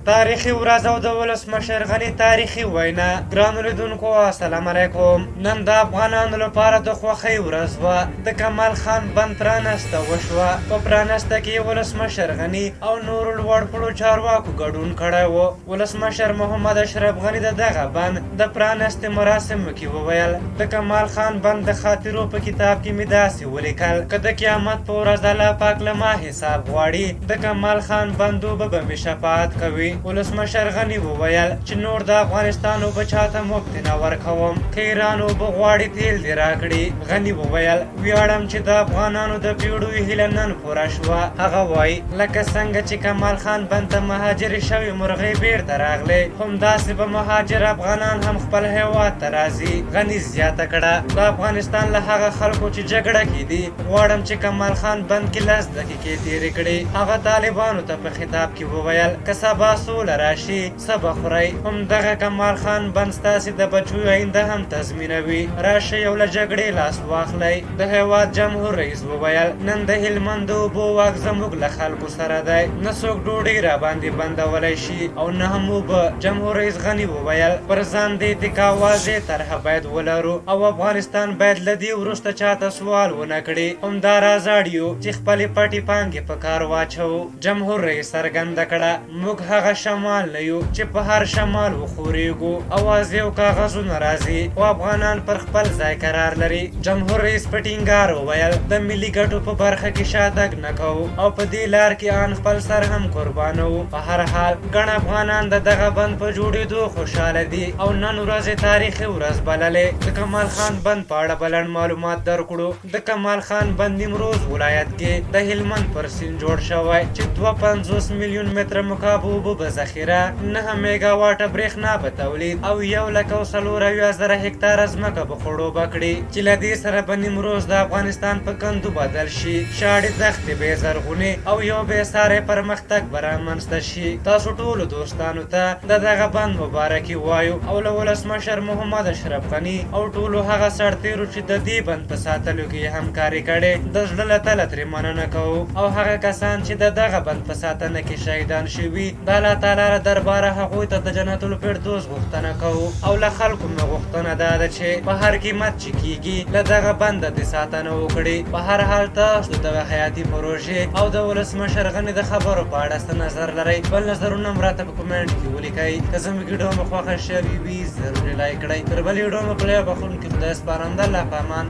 تاریخي ورځ او د ولسمشر غني تاریخي وینا. ګرانو لیدونکو السلام علیکم. نن د افغانانو لپاره د خوښۍ ورځ وه. د کمال خان بند پرانسته وشوه. په پرانسته کې ولسمشر غني او نورو لوړپوړو چارواکو ګډون کړی و. ولسمشر محمد اشرف غني د دغه بند د پرانستې مراسمو کې وویل د کمال خان بند د خاطرو په کتاب کې مې داسې ولیکل که د قیامت په ورځ الله پاک له ما حساب غواړي د کمال خان بندو به مې شفاعت کوي. ولسمشر غني وویل چې نور د افغانستان اوبه چاته مفت نه ورکوم، که ایران اوبه غواړي تیل دې راکړي. غني وویل ویاړم چې د افغانانو د پیړیو هیله نن پوره شوه. هغه وایي لکه څنګه چې کمال خان بند ته مهاجرې شوې مرغۍ بیرته راغلې، همداسې به مهاجر افغانان هم خپل هیواد ته راځي. غني زیاته کړه د افغانستان له هغه خلکو چې جګړه کې دي غواړم چې کمال خان بند کې 10 دقیقې تېرې کړي. هغه طالبانو ته په خطاب کې وویل که سبا سوله راشي څه به خورئ؟ همدغه کمال خان بند ستاسې د بچیو آینده هم تضمینوي. راشئ او له جګړې لاس واخلئ. د هیواد جمهور رئیس وویل نن د هلمند د اوبو واک زموږ له خلکو سره دی، نه څوک ډوډۍ راباندې بندولی شي او نه هم اوبه. جمهور رئیس غني وویل پر ځان د اتکا واضح طرحه باید ولرو او افغانستان باید له دې وروسته چاته سوال ونه کړي. همدا راځاړیو چې خپلې پټې پانګې په کار واچوو. جمهور رئیس څرګنده کړه موږ هغه شمال نه یو چې په هر شمال وخورېږو. اوازې او کاغذونه راځي خو افغانان پر خپل ځای قرار لري. جمهور رئیس په ټینګار وویل د ملي ګټو په برخه کې شاتګ نه کوو او په دې لار کې ان خپل سر هم قربانوو. په هر حال ګڼ افغانان د دغه بند په جوړېدو خوشحاله دي او نن ورځ تاریخي ورځ بللې. د کمال خان بند په اړه بلند معلومات درکړو. د کمال خان بند نیمروز ولایت کې د هلمند پر سیند جوړ شوی چې 52 میلیون متره مکعب اوبه به ذخیره، 9 میگا واټه برېښنا به تولید او 1,40,000 هکتاره ځمکه به خړوبه کړي چې له دې سره به نیمروز د افغانستان په کندو بدل شي. شاړې دښتې به زرغونې او یو بې ساري پرمختګ به رامنځته شي. تاسو ټولو دوستانو ته د دغه بند مبارکي وایو او له ولسمشر محمد اشرف غني او ټولو هغه سرتېرو چې د دې بند په ساتلو کې همکاري کړې د زړه له تله ترې مننه کوو او هغه کسان چې د دغه بند په ساتنه کې شهیدان شوي د الله تعالی له درباره هغوی ته د جنت الفردوس غوښتنه کوو او له خلکو مې غوښتنه دا ده چې په هر قیمت چې کیږي له دغه بنده د ساتنه وکړي. په هر حال تاسو د دغه حیاتي پروژې او د ولسمشر غني د خبرو په اړه څه نظر لرئ؟ بل نظرونه هم راته په کومنټ کې ولیکئ. که زموږ ویډیو مو خوښه شوې وي ضروري لایک کړئ. تر بلې ویډیو مو په بخښونکي خدای سپارم. د الله په امان.